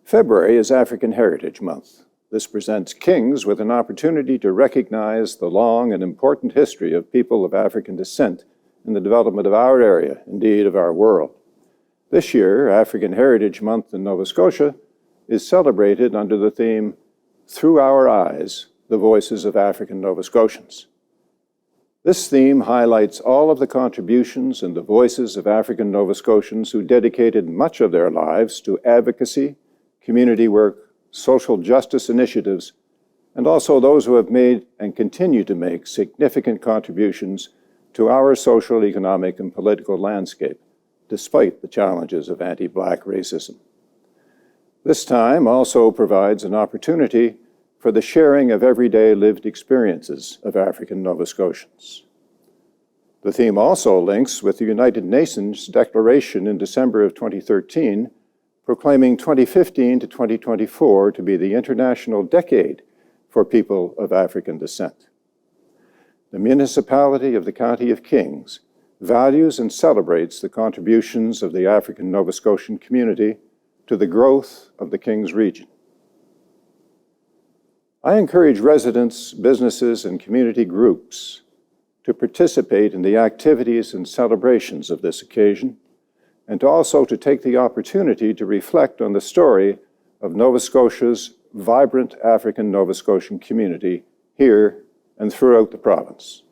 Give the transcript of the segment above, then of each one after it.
February is African Heritage Month. This presents Kings with an opportunity to recognize the long and important history of people of African descent in the development of our area, indeed of our world. This year, African Heritage Month in Nova Scotia is celebrated under the theme, Through Our Eyes, the Voices of African Nova Scotians. This theme highlights all of the contributions and the voices of African Nova Scotians who dedicated much of their lives to advocacy, community work, social justice initiatives, and also those who have made and continue to make significant contributions to our social, economic, and political landscape, despite the challenges of anti-Black racism. This time also provides an opportunity for the sharing of everyday lived experiences of African Nova Scotians. The theme also links with the United Nations Declaration in December of 2013, proclaiming 2015 to 2024 to be the International Decade for People of African Descent. The municipality of the County of Kings values and celebrates the contributions of the African Nova Scotian community to the growth of the Kings region. I encourage residents, businesses, and community groups to participate in the activities and celebrations of this occasion, and also to take the opportunity to reflect on the story of Nova Scotia's vibrant African Nova Scotian community here and throughout the province.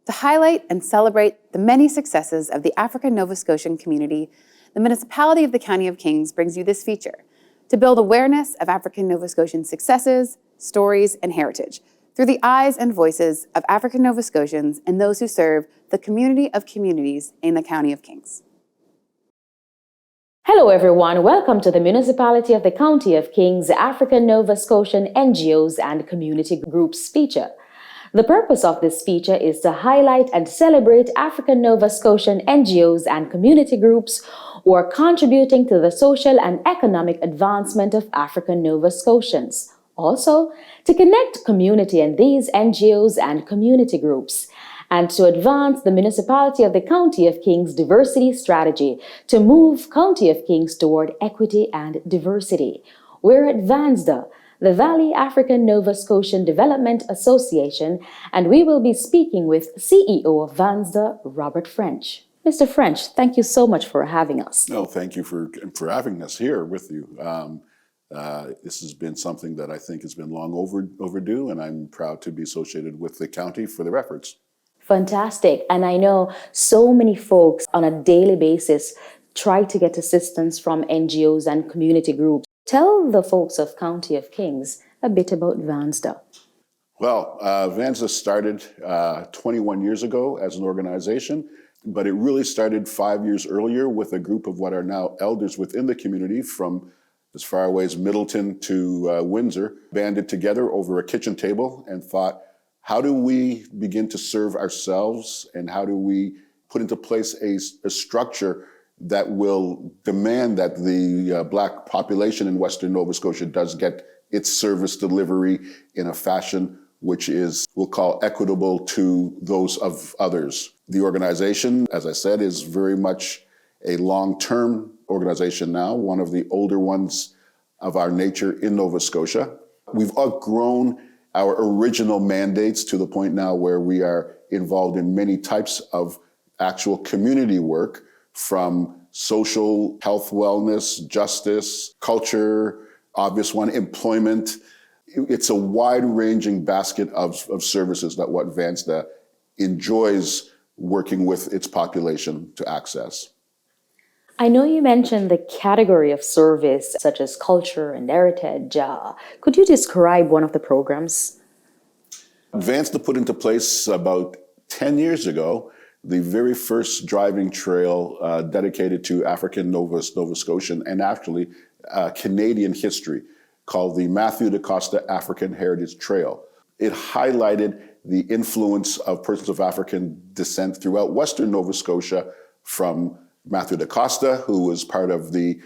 To highlight and celebrate the many successes of the African Nova Scotian community, the municipality of the County of Kings brings you this feature to build awareness of African Nova Scotian successes, stories, and heritage through the eyes and voices of African Nova Scotians and those who serve the community of communities in the County of Kings. Hello everyone, welcome to the Municipality of the County of Kings African Nova Scotian NGOs and Community Groups feature. The purpose of this feature is to highlight and celebrate African Nova Scotian NGOs and community groups who are contributing to the social and economic advancement of African Nova Scotians. Also, to connect community and these NGOs and community groups, and to advance the Municipality of the County of Kings diversity strategy to move County of Kings toward equity and diversity. We're at VANSDA, the Valley African Nova Scotian Development Association, and we will be speaking with CEO of VANSDA, Robert Ffrench. Mr. Ffrench, thank you so much for having us. No, thank you for having us here with you. This has been something that I think has been long overdue, and I'm proud to be associated with the county for their efforts. Fantastic. And I know so many folks on a daily basis try to get assistance from NGOs and community groups. Tell the folks of County of Kings a bit about VANSDA. Well, VANSDA started 21 years ago as an organization, but it really started 5 years earlier with a group of what are now elders within the community from as far away as Middleton to Windsor, banded together over a kitchen table and thought, how do we begin to serve ourselves, and how do we put into place a structure that will demand that the Black population in Western Nova Scotia does get its service delivery in a fashion which is, we'll call, equitable to those of others. The organization, as I said, is very much a long-term organization now, one of the older ones of our nature in Nova Scotia. We've outgrown our original mandates to the point now where we are involved in many types of actual community work, from social, health, wellness, justice, culture, obvious one, employment. It's a wide-ranging basket of services that what VANSDA enjoys working with its population to access. I know you mentioned the category of service such as culture and heritage. Could you describe one of the programs? VANSDA put into place about 10 years ago the very first driving trail dedicated to African Nova Scotian and actually Canadian history, called the Matthew da Costa African Heritage Trail. It highlighted the influence of persons of African descent throughout Western Nova Scotia, from Matthew da Costa, who was part of the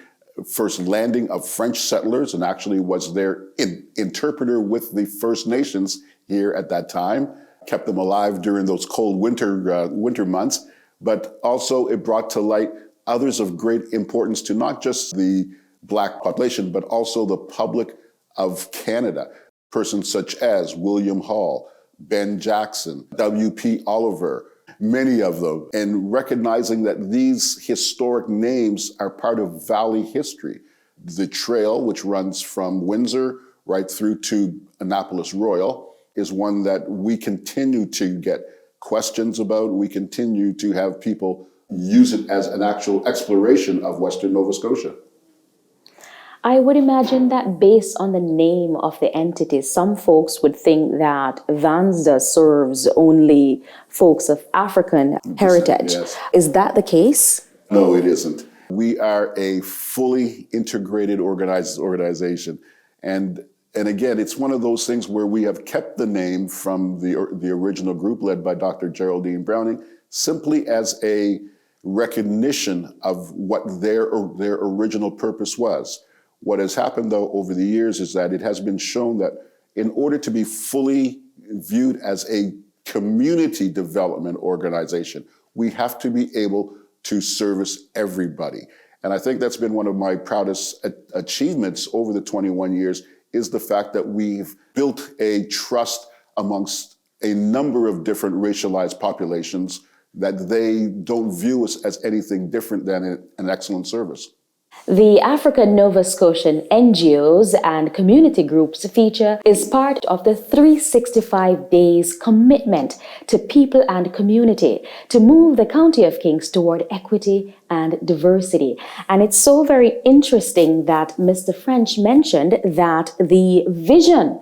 first landing of French settlers and actually was their interpreter with the First Nations here at that time, kept them alive during those cold winter months. But also it brought to light others of great importance to not just the Black population, but also the public of Canada. Persons such as William Hall, Ben Jackson, W.P. Oliver, many of them, and recognizing that these historic names are part of Valley history. The trail, which runs from Windsor right through to Annapolis Royal, is one that we continue to get questions about. We continue to have people use it as an actual exploration of Western Nova Scotia. I would imagine that based on the name of the entity, some folks would think that VANSDA serves only folks of African heritage. Yes. Is that the case? No, it isn't. We are a fully integrated organization. And again, it's one of those things where we have kept the name from the original group led by Dr. Geraldine Browning simply as a recognition of what their original purpose was. What has happened, though, over the years is that it has been shown that in order to be fully viewed as a community development organization, we have to be able to service everybody. And I think that's been one of my proudest achievements over the 21 years is the fact that we've built a trust amongst a number of different racialized populations that they don't view us as anything different than an excellent service. The African Nova Scotian NGOs and community groups feature is part of the 365 days commitment to people and community to move the County of Kings toward equity and diversity. And it's so very interesting that Mr. Ffrench mentioned that the vision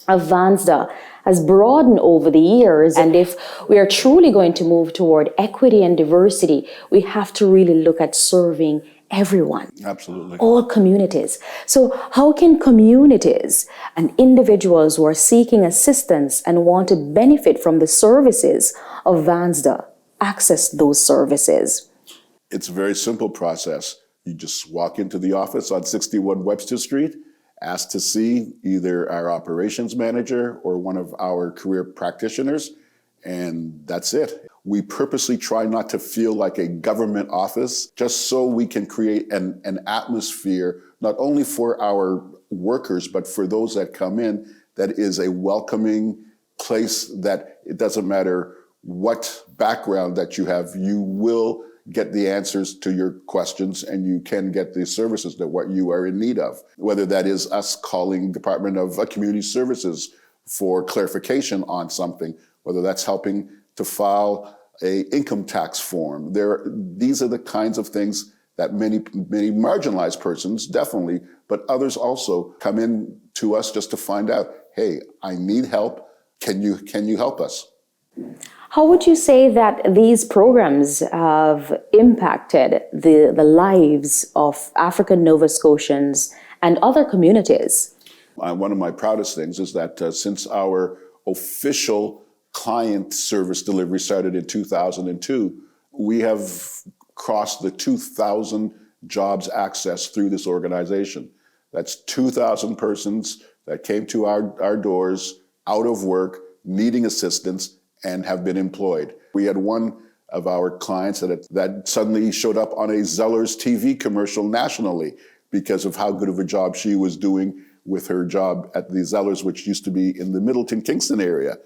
of VANSDA has broadened over the years. And if we are truly going to move toward equity and diversity, we have to really look at serving everyone. Absolutely. All communities. So how can communities and individuals who are seeking assistance and want to benefit from the services of VANSDA access those services? It's a very simple process. You just walk into the office on 61 Webster Street, ask to see either our operations manager or one of our career practitioners, and that's it. We purposely try not to feel like a government office, just so we can create an atmosphere, not only for our workers, but for those that come in, that is a welcoming place that it doesn't matter what background that you have, you will get the answers to your questions and you can get the services that what you are in need of. Whether that is us calling Department of Community Services for clarification on something, whether that's helping to file a income tax form. These are the kinds of things that many marginalized persons, definitely, but others also come in to us just to find out, hey, I need help. Can you help us? How would you say that these programs have impacted the lives of African Nova Scotians and other communities? One of my proudest things is that since our official client service delivery started in 2002, we have crossed the 2,000 jobs access through this organization. That's 2,000 persons that came to our doors, out of work, needing assistance, and have been employed. We had one of our clients that suddenly showed up on a Zeller's TV commercial nationally because of how good of a job she was doing with her job at the Zellers, which used to be in the Middleton, Kingston area.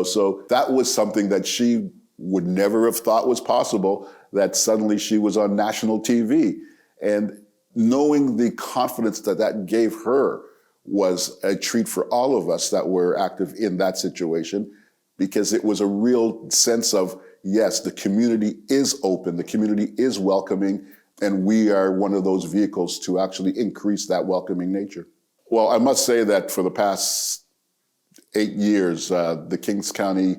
So that was something that she would never have thought was possible, that suddenly she was on national TV. And knowing the confidence that gave her was a treat for all of us that were active in that situation, because it was a real sense of, yes, the community is open, the community is welcoming, and we are one of those vehicles to actually increase that welcoming nature. Well, I must say that for the past 8 years, the Kings County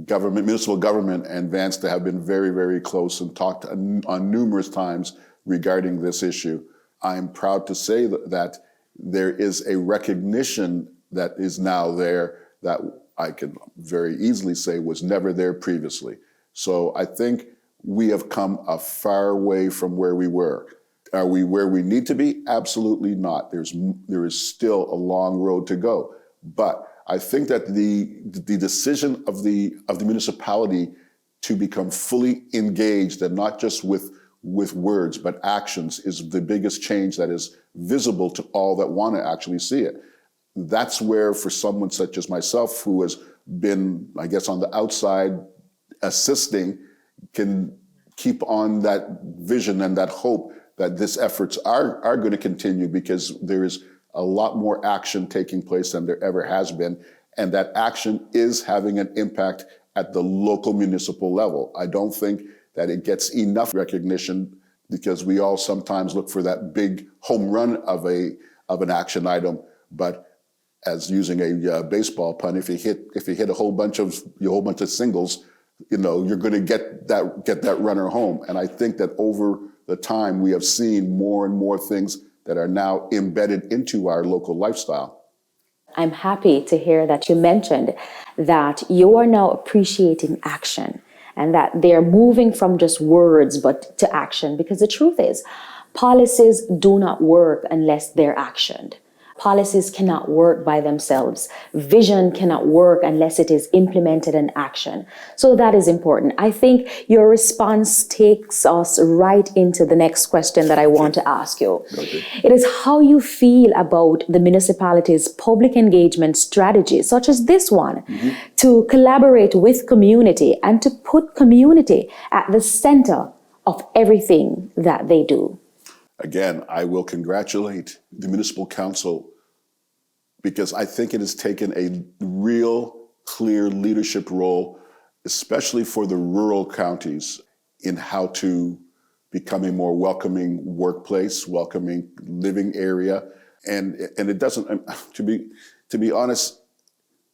government, municipal government, and VANSDA have been very, very close and talked on numerous times regarding this issue. I'm proud to say that there is a recognition that is now there that I can very easily say was never there previously. So I think we have come a far way from where we were. Are we where we need to be? Absolutely not. There is still a long road to go. But I think that the decision of the municipality to become fully engaged, and not just with with words, but actions is the biggest change that is visible to all that want to actually see it. That's where, for someone such as myself, who has been, I guess, on the outside assisting, can keep on that vision and that hope that these efforts are going to continue, because there is a lot more action taking place than there ever has been. And that action is having an impact at the local municipal level. I don't think that it gets enough recognition, because we all sometimes look for that big home run of an action item. But as using a baseball pun, if you hit a whole bunch of singles, you're going to get that runner home. And I think that over the time we have seen more and more things that are now embedded into our local lifestyle. I'm happy to hear that you mentioned that you are now appreciating action, and that they're moving from just words but to action, because the truth is, policies do not work unless they're actioned. Policies cannot work by themselves. Vision cannot work unless it is implemented in action. So that is important. I think your response takes us right into the next question that I want to ask you. Okay. It is how you feel about the municipality's public engagement strategy, such as this one, to collaborate with community and to put community at the center of everything that they do. Again, I will congratulate the municipal council, because I think it has taken a real clear leadership role, especially for the rural counties, in how to become a more welcoming workplace, welcoming living area. And it doesn't, to be honest,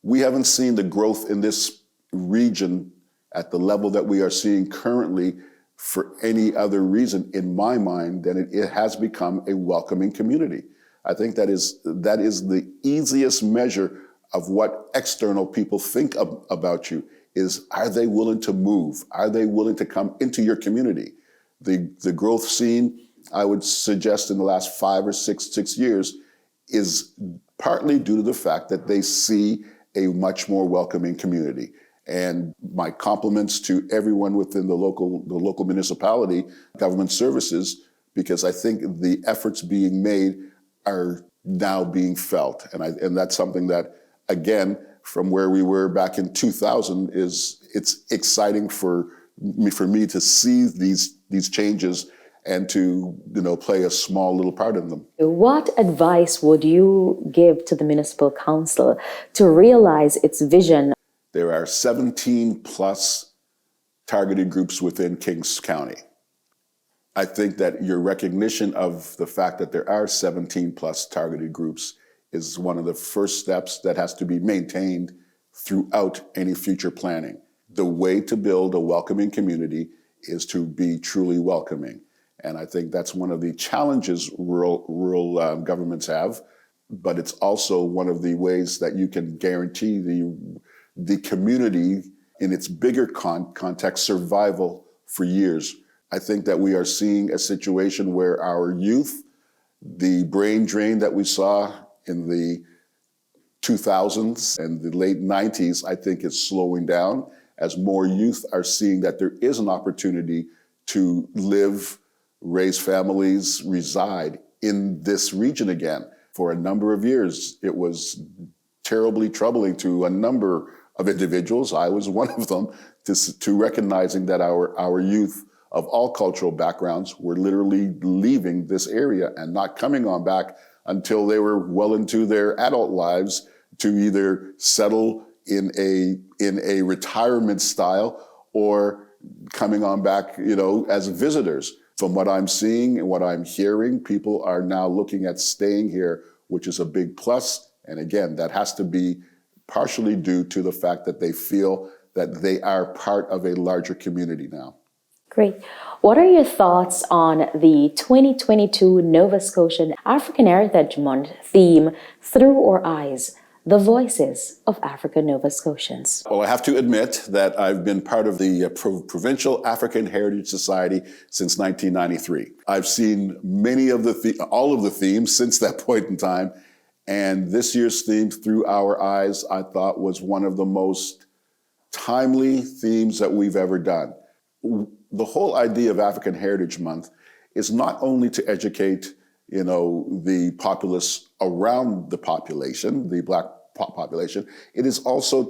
we haven't seen the growth in this region at the level that we are seeing currently for any other reason, in my mind, than it has become a welcoming community. I think that is the easiest measure of what external people think about you, is, are they willing to move? Are they willing to come into your community? The growth seen, I would suggest, in the last 5 or 6 years is partly due to the fact that they see a much more welcoming community. And my compliments to everyone within the local municipality, government services, because I think the efforts being made are now being felt. And that's something that, again, from where we were back in 2000, it's exciting for me to see these changes and to play a small little part in them. What advice would you give to the municipal council to realize its vision? There are 17 plus targeted groups within Kings County. I think that your recognition of the fact that there are 17 plus targeted groups is one of the first steps that has to be maintained throughout any future planning. The way to build a welcoming community is to be truly welcoming. And I think that's one of the challenges rural governments have, but it's also one of the ways that you can guarantee the community in its bigger context survival for years. I think that we are seeing a situation where our youth, the brain drain that we saw in the 2000s and the late 90s, I think is slowing down as more youth are seeing that there is an opportunity to live, raise families, reside in this region again. For a number of years, it was terribly troubling to a number of individuals. I was one of them, to recognizing that our youth of all cultural backgrounds were literally leaving this area and not coming on back until they were well into their adult lives to either settle in a retirement style or coming on back, as visitors. From what I'm seeing and what I'm hearing, people are now looking at staying here, which is a big plus. And again, that has to be partially due to the fact that they feel that they are part of a larger community now. Great. What are your thoughts on the 2022 Nova Scotian African Heritage Month theme, Through Our Eyes, the Voices of African Nova Scotians? Well, I have to admit that I've been part of the Provincial African Heritage Society since 1993. I've seen many of all of the themes since that point in time. And this year's theme, Through Our Eyes, I thought was one of the most timely themes that we've ever done. the whole idea of African Heritage Month is not only to educate, the populace around the population, the Black population, it is also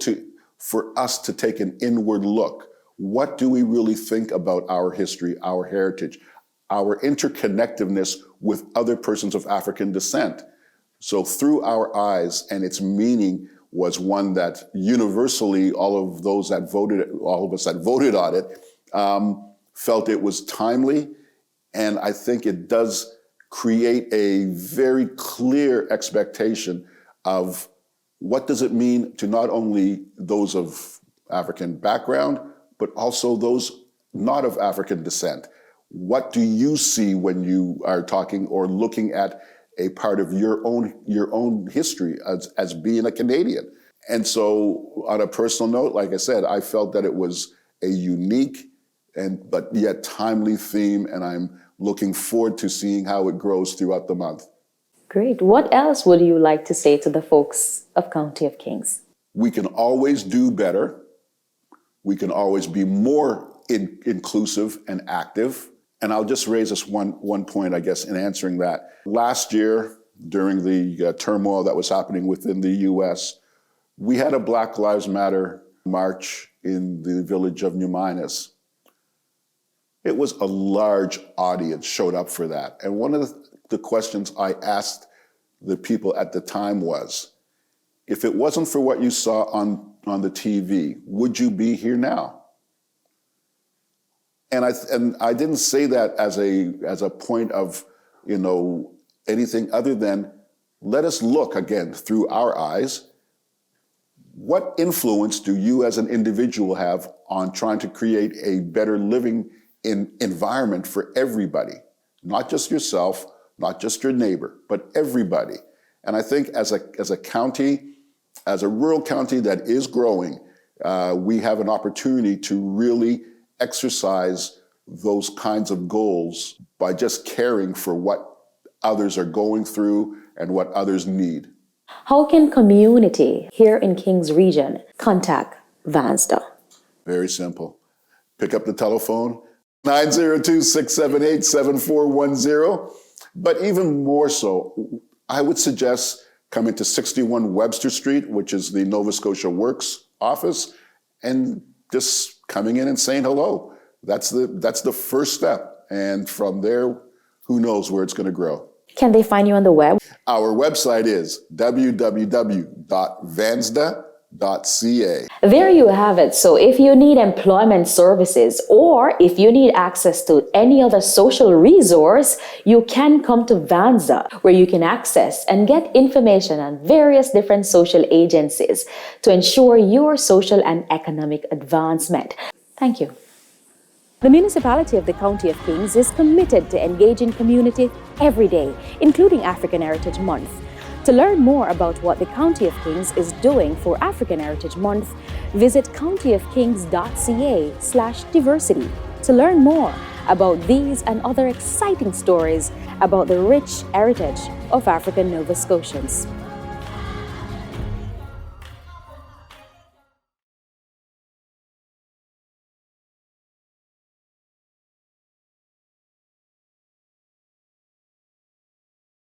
for us to take an inward look. What do we really think about our history, our heritage, our interconnectedness with other persons of African descent? So through our eyes, and its meaning was one that universally all of us that voted on it, felt it was timely. And I think it does create a very clear expectation of what does it mean to not only those of African background, but also those not of African descent. What do you see when you are talking or looking at a part of your own history as being a Canadian? And so on a personal note, like I said, I felt that it was a unique but yet timely theme, and I'm looking forward to seeing how it grows throughout the month. Great. What else would you like to say to the folks of County of Kings? We can always do better. We can always be more inclusive and active. And I'll just raise this one point, I guess, in answering that. Last year, during the turmoil that was happening within the U.S., we had a Black Lives Matter march in the village of New Minas. It was a large audience showed up for that. And one of the questions I asked the people at the time was, if it wasn't for what you saw on the TV, would you be here now? And I didn't say that as a point of, anything other than let us look again through our eyes. What influence do you as an individual have on trying to create a better living environment for everybody? Not just yourself, not just your neighbor, but everybody. And I think as a county, as a rural county that is growing, we have an opportunity to really exercise those kinds of goals by just caring for what others are going through and what others need. How can community here in Kings Region contact VANSDA? Very simple. Pick up the telephone, 902-678-7410. But even more so, I would suggest coming to 61 Webster Street, which is the Nova Scotia Works office, and just coming in and saying hello. That's the first step. And from there, who knows where it's going to grow. Can they find you on the web? Our website is www.vansda.ca. There you have it. So if you need employment services or if you need access to any other social resource, you can come to VANSDA, where you can access and get information on various different social agencies to ensure your social and economic advancement. Thank you. The municipality of the County of Kings is committed to engaging community every day, including African Heritage Month. To learn more about what the County of Kings is doing for African Heritage Month, visit countyofkings.ca/diversity to learn more about these and other exciting stories about the rich heritage of African Nova Scotians.